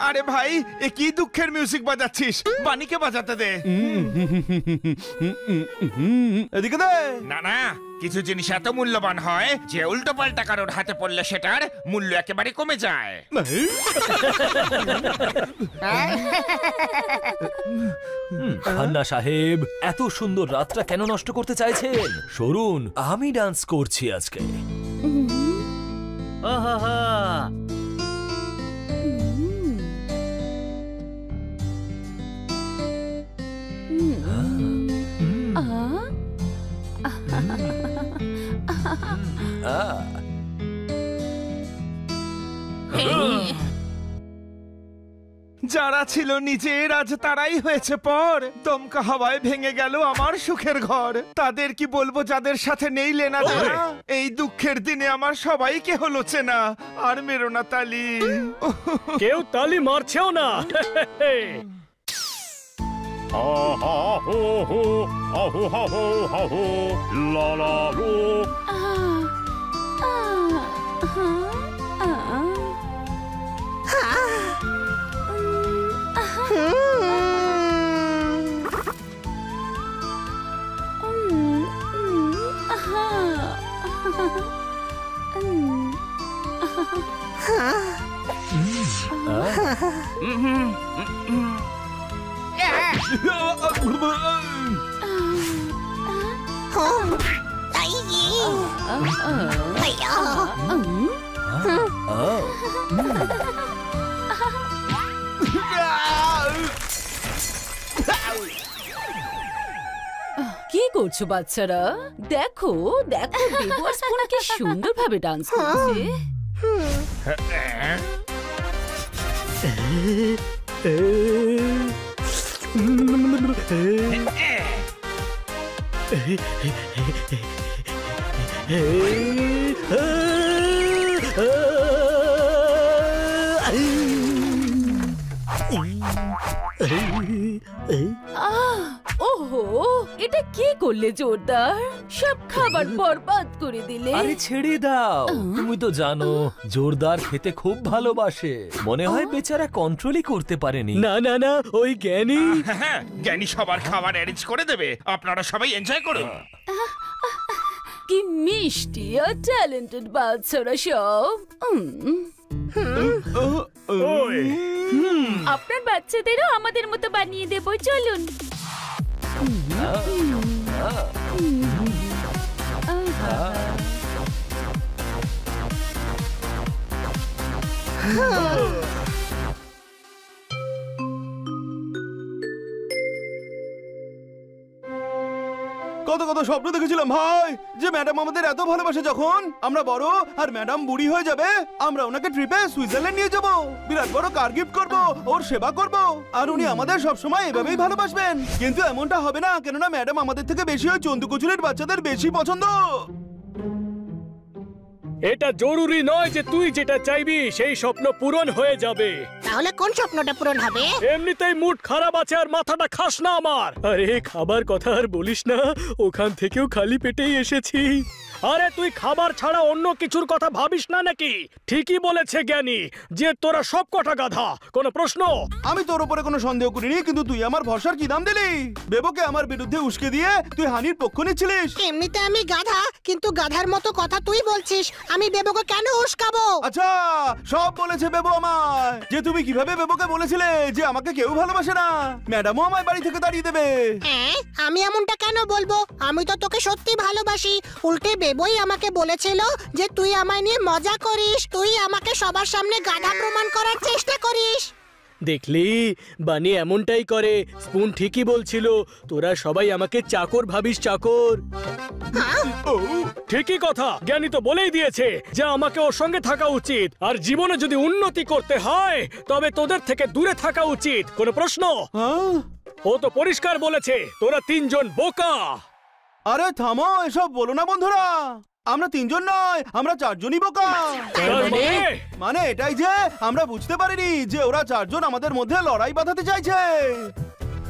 আরে ভাই, এ কি দুঃখের মিউজিক বাজাচ্ছিস? বানিকে বাজাতে দে। এদিকে দে। না না, কিছু জিনিস এত মূল্যবান হয় যে উল্টো পাল্টা কারোর হাতে পড়লে সেটার মূল্য একেবারে কমে যায়। খান্না সাহেব, এত সুন্দর রাতটা কেন নষ্ট করতে চাইছেন? সরুন, আমি ডান্স করছি আজকে। আহা, যারা ছিল নিজের আজ তারাই হয়েছে পর। দমকা হাওয়ায় ভেঙে গেল আমার সুখের ঘর। তাদের কি বলবো যাদের সাথে নেই লেনা দেনা? এই দুঃখের দিনে আমার সবাইকে হলো চেনা। আর মেরো না তালি। কেউ তালি মারছেও না। কি করছো বাচ্চারা? দেখো দেখো, বেবু আর স্পুন কি সুন্দরভাবে ডান্স করছে। ওহো, এটা কি করলে জোরদার? সব খাবার বরবাদ করে দিলে। আরে ছেড়ে দাও, তুমি তো জানো জোরদার খেতে খুব ভালোবাসে। মনে হয় বেচারা কন্ট্রোলই করতে পারেনি। না না না, ওই জ্ঞানী। হ্যাঁ, জ্ঞানী সবার খাবার অ্যারেঞ্জ করে দেবে। আপনারা সবাই এনজয় করুন। কি মিষ্টি আর ট্যালেন্টেড বাচ্চারা সব। আপনার বাচ্চাদেরও আমাদের মতো বানিয়ে দেব, চলুন। কত কত স্বপ্ন দেখেছিলাম ভাই, যে ম্যাডাম আমাদের এত ভালোবাসে। যখন আমরা বড় আর ম্যাডাম বুড়ি হয়ে যাবে, আমরা ওনাকে ট্রিপে সুইজারল্যান্ড নিয়ে যাব, বিরাট বড় কার গিফট করব, ওর সেবা করব, আর উনি আমাদের সব সময় এভাবেই ভালোবাসবেন। কিন্তু এমনটা হবে না, কেননা ম্যাডাম আমাদের থেকে বেশি ওই চন্দু কচুরির বাচ্চাদের বেশি পছন্দ। এটা জরুরি নয় যে তুই যেটা চাইবি সেই স্বপ্ন পূরণ হয়ে যাবে। তাহলে কোন স্বপ্নটা পূরণ হবে? এমনিতেই মুড খারাপ আছে আর মাথাটা খাস না আমার। আরে খাবার কথা আর বলিস না, ওখান থেকেও খালি পেটেই এসেছি। আরে তুই খাবার ছাড়া অন্য কিছুর কথা ভাবিস না নাকি? ঠিকই বলেছে জ্ঞানী যে তোরা সব কটা গাধা। কোনো প্রশ্ন? আমি তোর উপরে কোনো সন্দেহ করিনি, কিন্তু তুই আমার ভরসার কি দাম দিলি? বেবকে আমার বিরুদ্ধে উস্কে দিয়ে তুই হানির পক্ষ নিচ্ছিলিস। এমনিতে আমি গাধা, কিন্তু গাধার মতো কথা তুই বলছিস। আমি বেবকে কেন উস্কাবো? আচ্ছা, সব বলেছে বেবো আমায়, যে তুমি কিভাবে বেবকে বলেছিলে যে আমাকে কেউ ভালোবাসে না, ম্যাডামও আমায় বাড়ি থেকে তাড়িয়ে দেবে। হ্যাঁ, আমি এমনটা কেন বলবো? আমি তো তোকে সত্যি ভালোবাসি। উল্টে বেবই আমাকে বলেছিল যে তুই আমায় নিয়ে মজা করিস, তুই আমাকে সবার সামনে গাধা প্রমাণ করার চেষ্টা করিস। দেখলি, বানি এমনটাই করে। স্পুন ঠিকই বলছিল, তোরা সবাই আমাকে চাকর ভাবিস, চাকর। ঠিকই কথা, জ্ঞানী তো বলেই দিয়েছে যে আমাকে ওর সঙ্গে থাকা উচিত, আর জীবনে যদি উন্নতি করতে হয় তবে তোদের থেকে দূরে থাকা উচিত। কোনো প্রশ্ন? ও তো পরিষ্কার বলেছে তোরা তিনজন বোকা। আরে থামো, এসব বলো না বন্ধুরা। আমরা তিনজন নয়, আমরা চারজনই বোকা। মানে এটাই যে আমরা বুঝতে পারিনি যে ওরা চারজন আমাদের মধ্যে লড়াই বাঁধাতে চাইছে।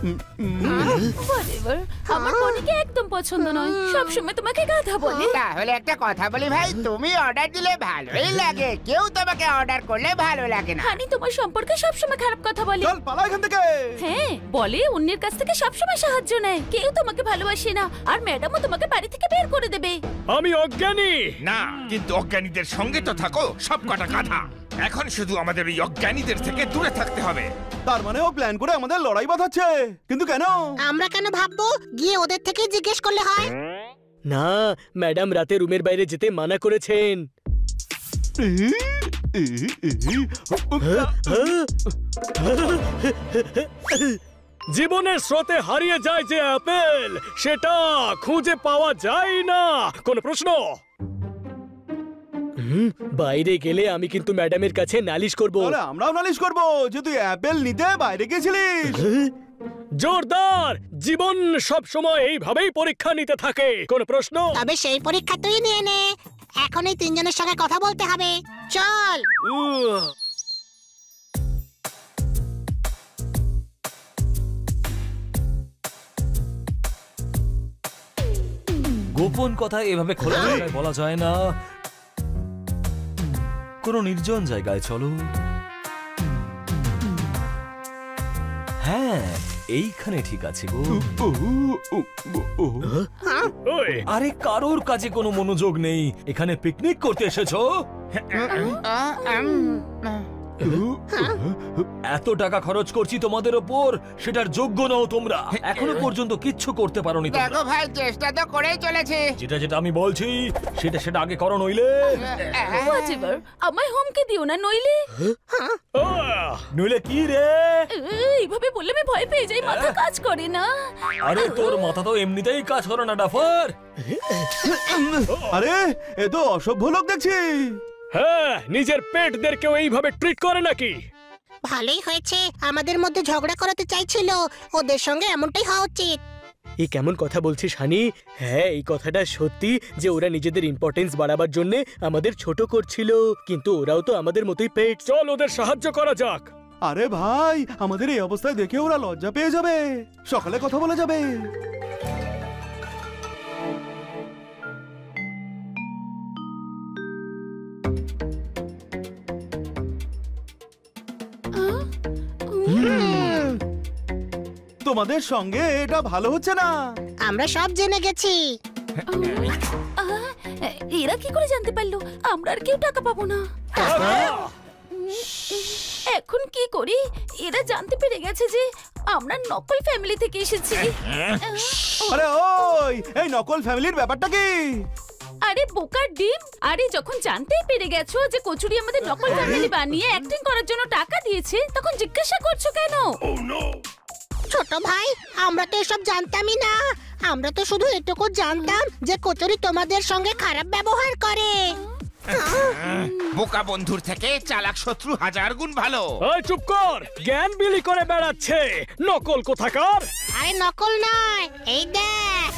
Whatever, আমার বনিকে একদম পছন্দ নয়, সবসময় তোমাকে গাধা বলে। তাহলে একটা কথা বলি ভাই, তুমি অর্ডার দিলে ভালোই লাগে, কেউ তোমাকে অর্ডার করলে ভালো লাগে না। হানি তোমার সম্পর্কে সবসময় খারাপ কথা বলে। চল পালা এখান থেকে। হ্যাঁ, বলে অন্যের কাছ থেকে সবসময় সাহায্য নেয়, কেউ তোমাকে ভালোবাসে না, আর ম্যাডামও তোমাকে বাড়ি থেকে বের করে দেবে। আমি অজ্ঞানী। না, কিন্তু অজ্ঞানীদের সঙ্গে তো থাকো সব কটা গাধা। এখন শুধু আমাদের ওই অজ্ঞানীদের থেকে দূরে থাকতে হবে। তার মানে ও প্ল্যান করে আমাদের লড়াই বাঁধাচ্ছে, কিন্তু কেন? আমরা কেন ভাববো? গিয়ে ওদের থেকে জিজ্ঞেস করলে হয়। না, ম্যাডাম রাতে রুমের বাইরে যেতে মানা করেছেন। জীবনের স্রোতে হারিয়ে যায় যে আপেল, সেটা খুঁজে পাওয়া যায় না। কোন প্রশ্ন? বাইরে গেলে আমি কিন্তু ম্যাডামের কাছে নালিশ করব। আরে আমরাও নালিশ করবো যে তুই অ্যাপেল নিতে বাইরে গেছিলিস। জোরদার! জীবন সব সময় এইভাবেই পরীক্ষা নিতে থাকে। কোন প্রশ্ন? তবে সেই পরীক্ষা তুই নিয়ে নে। এখন এই তিনজনের সঙ্গে কথা বলতে হবে। চল। গোপন কথা এভাবে খোলা জায়গায় বলা যায় না। কোনো নির্জন জায়গায় চলো। হ্যাঁ, এইখানে ঠিক আছে গো। ওই, আরে কারোর কাজে কোনো মনোযোগ নেই, এখানে পিকনিক করতে এসেছো? এত টাকা খরচ করছি তোমাদের ওপর, সেটার যোগ্য নও তোমরা। এখনো পর্যন্ত কিচ্ছু করতে পারোনি তোমরা। দেখো ভাই, চেষ্টা তো করেই চলেছে। যেটা যেটা আমি বলছি সেটা আগে করো, নইলে Whatever, আমায় হুমকি দিও না, নইলে নইলে কি রে? এইভাবে বললে আমি ভয় পেয়ে যাই, মাথা কাজ করে না। আরে তোর মাথা তো এমনিতেই কাজ করে না ডাফার। আরে এ তো অসভ্য লোক দেখছি। হ্যাঁ, নিজের পেটদেরকেও এইভাবে ট্রিট করে নাকি? ভালোই হয়েছে, আমাদের মধ্যে ঝগড়া করাতে চাইছিল, ওদের সঙ্গে এমনটাই হওয়া উচিত। এই কেমন কথা বলছিস হানি? হ্যাঁ, এই কথাটা সত্যি যে ওরা নিজেদের ইম্পর্টেন্স বাড়াবার জন্য আমাদের ছোট করছিল, কিন্তু ওরাও তো আমাদের মতোই পেট। চল ওদের সাহায্য করা যাক। আরে ভাই, আমাদের এই অবস্থায় দেখে ওরা লজ্জা পেয়ে যাবে, সকালে কথা বলা যাবে। তোমাদের সঙ্গে এটা ভালো হচ্ছে না। আমরা সব জেনে গেছি। আহ, এরা কি করে জানতে পারলো আমরা আর কেউ টাকা পাবো না? এখন কি করি? এরা জানতে পেরে গেছে যে আমরা নকল ফ্যামিলি থেকে এসেছি। আরে ওই, এই নকল ফ্যামিলির ব্যাপারটা কি? আরে বোকার ডিম, আরে যখন জানতেই পেরে গেছো যে কচুরি আমাদের নকল ফ্যামিলি বানিয়ে অ্যাক্টিং করার জন্য টাকা দিয়েছে, তখন জিজ্ঞাসা করছো কেন? ছোট ভাই, আমরা তো এসব জানতামই না। আমরা তো শুধু এটুকু জানতাম যে কচুরি তোমাদের সঙ্গে খারাপ ব্যবহার করে। বোকা বন্ধুর থেকে চালাক শত্রু 1000 গুণ ভালো। ওই চুপ কর, জ্ঞান বিলি করে বেড়াচ্ছে নকল কোথাকার। আরে নকল নয়, এই দেখ।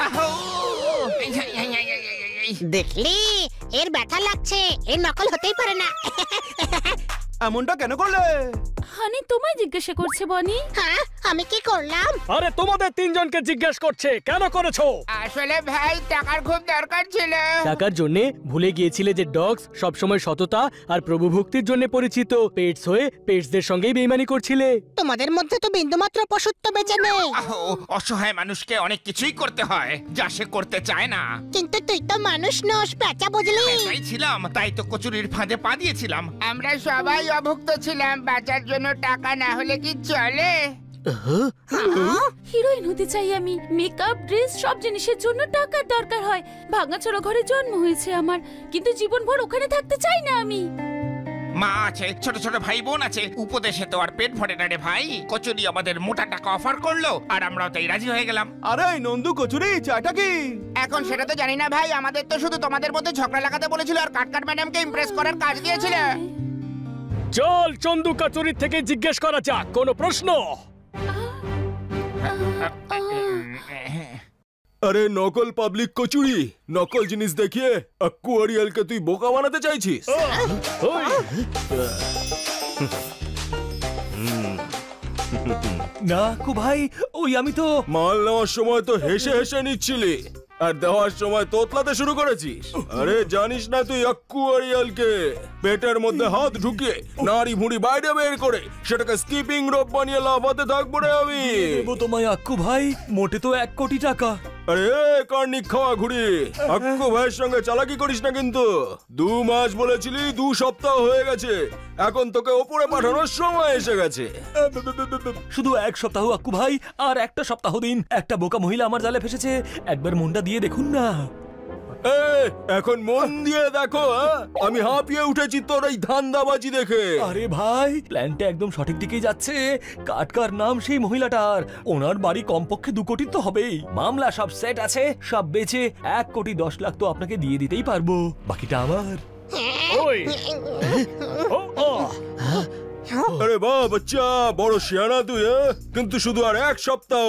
আহো! দেখলি, এর ব্যথা লাগছে, এর নকল হতেই পারে না। এমনটা কেন করলে? হানি তোমায় জিজ্ঞাসা করছে বনি। হ্যাঁ, আমি কি করলাম? আরে তোমাদের তিনজনকে জিজ্ঞেস করছে কেন করেছো। আসলে ভাই, টাকার খুব দরকার ছিল। টাকার জন্য ভুলে গিয়েছিলে যে ডগস সবসময় সততা আর প্রভুভক্তির জন্য পরিচিত। পেটস হয়ে পেটসদের সঙ্গেই বেইমানি করছিলে। তোমাদের মধ্যে তো বিন্দুমাত্র পশুত্ব বেঁচে নেই। আহো! অসহায় মানুষকে অনেক কিছুই করতে হয় যা সে করতে চায় না। কিন্তু তুই তো মানুষ নস, পেঁচা বুঝলি? তাই ছিলাম, তাই তো কচুরির ফাঁদে পা দিয়েছিলাম। আমরা সবাই অভুক্ত ছিলাম, বাঁচার জন্য টাকা না হলে কি চলে? হিরোইন হতে চাই আমি, মেকআপ, ড্রেস, সব জিনিসের জন্য টাকার দরকার হয়। ভাঙাচোরা ঘরে জন্ম হয়েছে আমার, কিন্তু জীবনভর ওখানে থাকতে চাই না আমি। মা আছে, ছোট ছোট ভাই বোন আছে, উপদেশে তো আর পেট ভরে না রে ভাই। কচুরি আমাদের মোটা টাকা অফার করলো আর আমরাও তাই রাজি হয়ে গেলাম। আরে এই নন্দু কচুরি, চাটা কি? এখন সেটা তো জানি না ভাই, আমাদের তো শুধু তোমাদের মধ্যে ঝগড়া লাগাতে বলেছিল আর কাটকাট ম্যাডামকে ইমপ্রেস করার কাজ দিয়েছিল। চল চন্দু কচুরির থেকে জিজ্ঞেস করা যাক, কোনো প্রশ্ন? আরে নকল পাবলিক কচুরি, নকল জিনিস দেখিয়ে অ্যাকুয়ারিয়ালকে তুই বোকা বানাতে চাইছিস? ওই, না আক্কু ভাই, ওই আমি তো মাল নেওয়ার সময় তো হেসে হেসে নিচ্ছিলি, আর দেওয়ার সময় তোতলাতে শুরু করেছিস। আরে জানিস না তুই অ্যাকুয়ারিয়ালকে পেটের মধ্যে হাত ঢুকিয়ে নাড়ি ভুঁড়ি বাইরে বের করে সেটাকে স্কিপিং রোপ বানিয়ে লাফাতে থাকবো রে আমি। দেবো তোমায় আক্কু ভাই, মোটে তো 1 কোটি টাকা। আরে কার্নিক খাওয়া ঘুরি, আক্কু ভাইয়ের সঙ্গে চালাকি করিস না কিন্তু। 2 মাস বলেছিলি, 2 সপ্তাহ হয়ে গেছে, এখন তোকে ওপরে পাঠানোর সময় এসে গেছে। শুধু 1 সপ্তাহ আক্কু ভাই, আর একটা সপ্তাহ দিন। একটা বোকা মহিলা আমার জালে ফেসেছে, একবার মনটা দিয়ে দেখুন না। এই, এখন মন দিয়ে দেখো, আমি হাঁপিয়ে উঠেছি তোর এই ধান্দাবাজি দেখে। আরে ভাই, প্ল্যানটা একদম সঠিক দিকেই যাচ্ছে। কাটকার নাম সেই মহিলাটার, ওনার বাড়ি কমপক্ষে 2 কোটি তো হবেই। মামলা সব সেট আছে, সব বেচে 1 কোটি 10 লাখ তো আপনাকে দিয়ে দিতেই পারবো, বাকিটা আমার। ওই ও ও আরে বাহ বাচ্চা, বড় শিয়ানা তুই, কিন্তু শুধু আর 1 সপ্তাহ।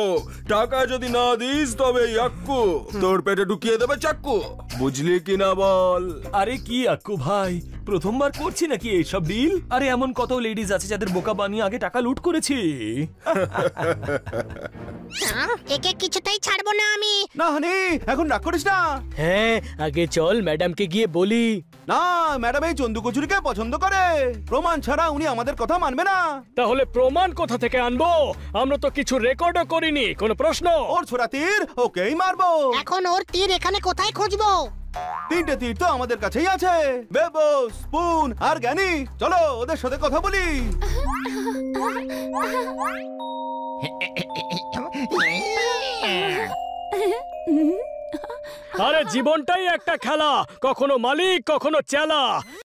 টাকা যদি না দিস তবে এই আক্কু তোর পেটে ঢুকিয়ে দেবে চাক্কু, বুঝলি কি না বল? আরে কি আক্কু ভাই, প্রথমবার করছি নাকি এইসব ডিল? আরে এমন কত লেডিজ আছে যাদের বোকা বানিয়ে আগে টাকা লুট করেছি। একে কিছুতেই ছাড়বো না আমি। না হানি, এখন রাগ করিস না। হ্যাঁ, আগে চল ম্যাডামকে গিয়ে বলি। না, ম্যাডাম এই চন্দু কচুরিকে পছন্দ করে, প্রমাণ ছাড়া উনি আমাদের কথা মানবে না। তাহলে প্রমাণ কোথা থেকে আনবো? আমরা তো কিছু রেকর্ডও করিনি। কোনো প্রশ্ন? ওর ছোড়া তীর ওকেই মারবো। এখন ওর তীর এখানে কোথায় খুঁজবো? 3টে তীর তো আমাদের কাছেই আছে, বেবো, স্পুন আর জ্ঞানী। চলো ওদের সাথে কথা বলি। আরে জীবনটাই একটা খেলা, কখনো মালিক কখনো চেলা।